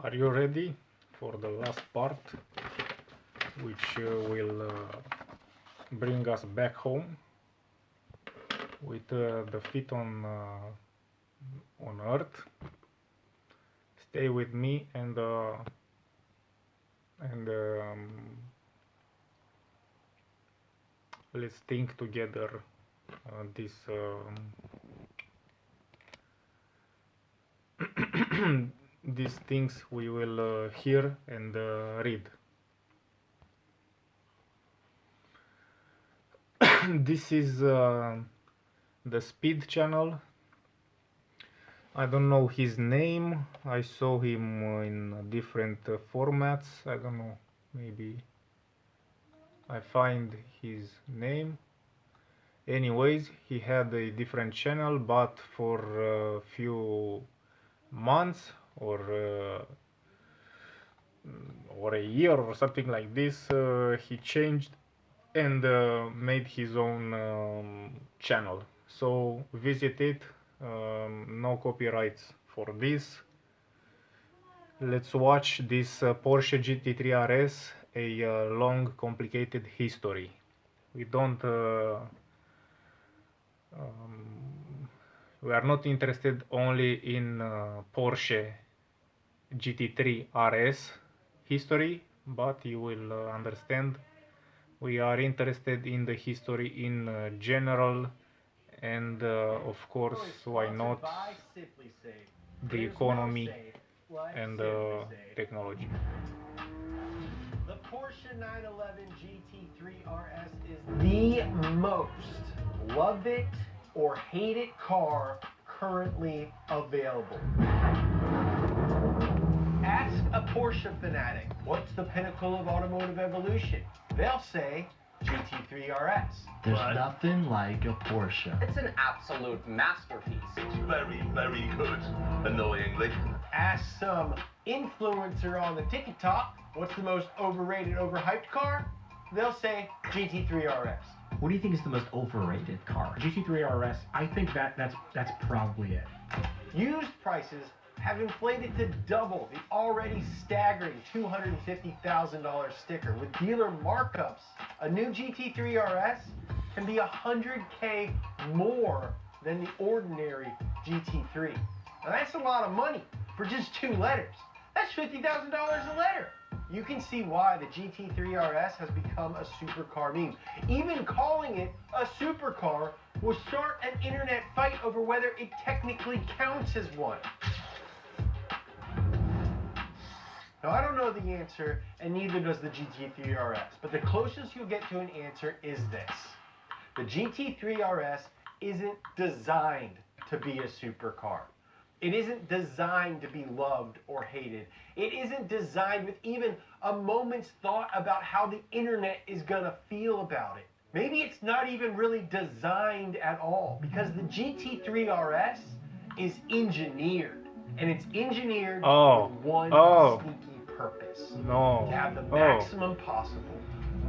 Are you ready for the last part, which will bring us back home with the feet on earth? Stay with me and let's think together this these things we will hear and read. This is the Speed channel. I don't know his name. I saw him in different formats. I don't know. Maybe I find his name. Anyways, he had a different channel, but for a few months or a year or something like this, he changed and made his own channel. So visit it. No copyrights for this. Let's watch this Porsche GT3 RS, a long, complicated history. We don't. We are not interested only in Porsche GT3 RS history, but you will understand we are interested in the history in general, and of course, why not, the economy and technology. The Porsche 911 GT3 RS is the most love it or hate it car currently available. Ask a Porsche fanatic, what's the pinnacle of automotive evolution? They'll say GT3 RS. There's nothing like a Porsche. It's an absolute masterpiece. It's very, very good, annoyingly. Ask some influencer on the TikTok, what's the most overrated, overhyped car? They'll say GT3 RS. What do you think is the most overrated car? GT3 RS, I think that's probably it. Used prices have inflated to double the already staggering $250,000 sticker. With dealer markups, a new GT3 RS can be $100K more than the ordinary GT3. Now that's a lot of money for just 2 letters. That's $50,000 a letter. You can see why the GT3 RS has become a supercar meme. Even calling it a supercar will start an internet fight over whether it technically counts as one. Now, I don't know the answer, and neither does the GT3 RS, but the closest you'll get to an answer is this. The GT3 RS isn't designed to be a supercar. It isn't designed to be loved or hated. It isn't designed with even a moment's thought about how the internet is gonna feel about it. Maybe it's not even really designed at all, because the GT3 RS is engineered. And it's engineered with one sneaky purpose. To have the maximum possible,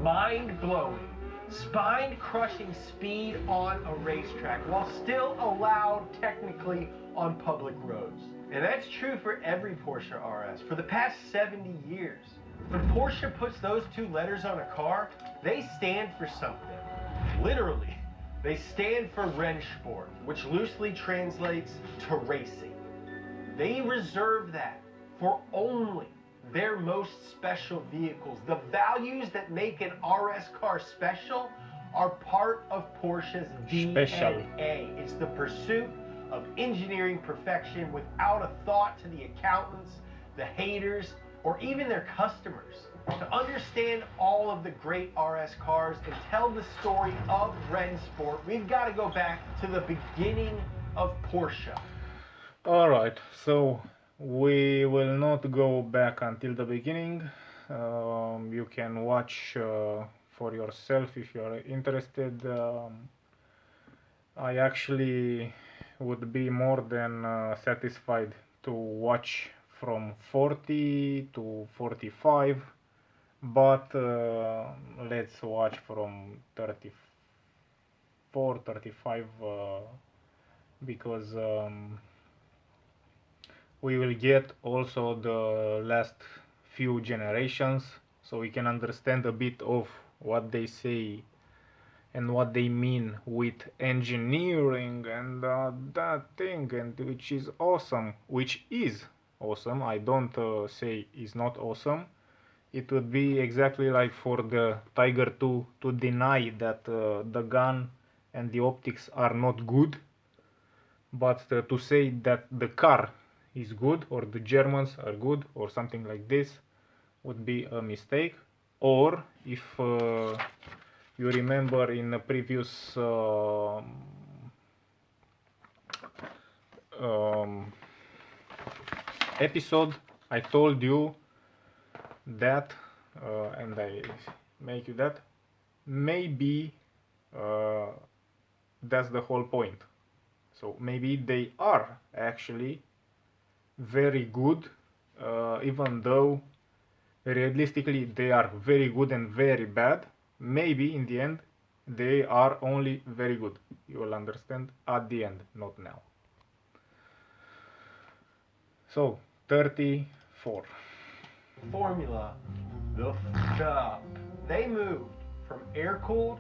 mind-blowing, spine-crushing speed on a racetrack while still allowed technically on public roads. And that's true for every Porsche RS for the past 70 years. When Porsche puts those 2 letters on a car, they stand for something. Literally, they stand for Rennsport, which loosely translates to racing. They reserve that for only their most special vehicles. The values that make an RS car special are part of Porsche's DNA. It's the pursuit of engineering perfection without a thought to the accountants, the haters, or even their customers. To understand all of the great RS cars and tell the story of Rennsport, we've got to go back to the beginning of Porsche. Alright, so we will not go back until the beginning. You can watch for yourself if you are interested. I actually would be more than satisfied to watch from 40 to 45, but let's watch from 34, 35 because we will get also the last few generations, so we can understand a bit of what they say and what they mean with engineering and that thing, and which is awesome, I don't say is not awesome. It would be exactly like for the Tiger 2 to deny that the gun and the optics are not good, but to say that the car is good or the Germans are good or something like this would be a mistake. Or if you remember in a previous um, episode, I told you that, and I make you that, maybe that's the whole point. So maybe they are actually very good, even though realistically they are very good and very bad. Maybe in the end they are only very good. You will understand at the end, not now. So 34. Formula, the up. They moved from air-cooled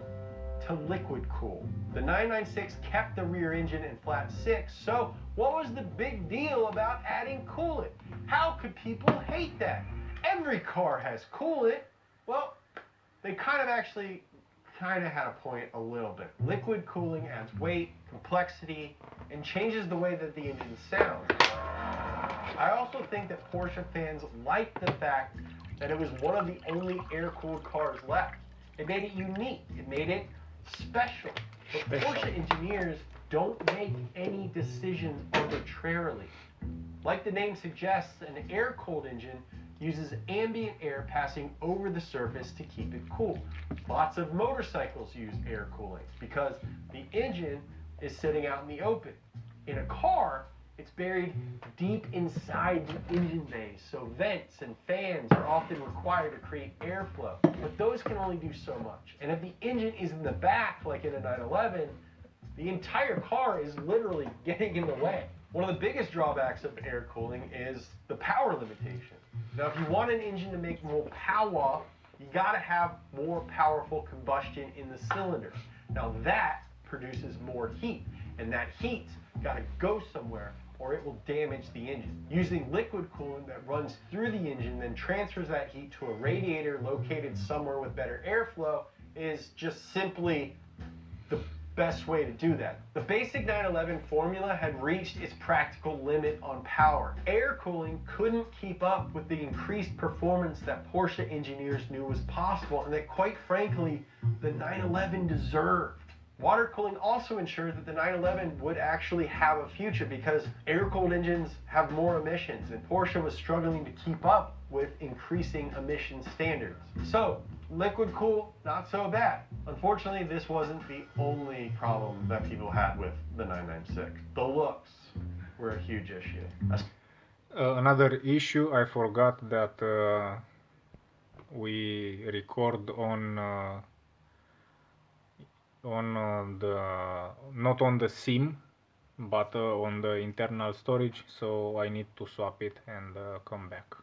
to liquid-cooled. The 996 kept the rear engine in flat 6, so what was the big deal about adding coolant? How could people hate that? Every car has coolant. Well, they kind of had a point a little bit. Liquid cooling adds weight, complexity, and changes the way that the engine sounds. I also think that Porsche fans liked the fact that it was one of the only air-cooled cars left. It made it unique. It made it special. But Porsche engineers don't make any decisions arbitrarily. Like the name suggests, an air-cooled engine uses ambient air passing over the surface to keep it cool. Lots of motorcycles use air cooling because the engine is sitting out in the open. In a car, it's buried deep inside the engine bay, so vents and fans are often required to create airflow. But those can only do so much. And if the engine is in the back, like in a 911, the entire car is literally getting in the way. One of the biggest drawbacks of air cooling is the power limitation. Now, if you want an engine to make more power, you gotta have more powerful combustion in the cylinders. Now that produces more heat, and that heat's gotta go somewhere or it will damage the engine. Using liquid coolant that runs through the engine, then transfers that heat to a radiator located somewhere with better airflow is just simply the best way to do that. The basic 911 formula had reached its practical limit on power. Air cooling couldn't keep up with the increased performance that Porsche engineers knew was possible and that, quite frankly, the 911 deserved. Water cooling also ensured that the 911 would actually have a future because air-cooled engines have more emissions, and Porsche was struggling to keep up with increasing emission standards. So, liquid cool, not so bad. Unfortunately, this wasn't the only problem that people had with the 996. The looks were a huge issue. Another issue, I forgot that we record on the not on the SIM, but on the internal storage, so I need to swap it and come back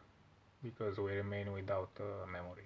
because we remain without memory.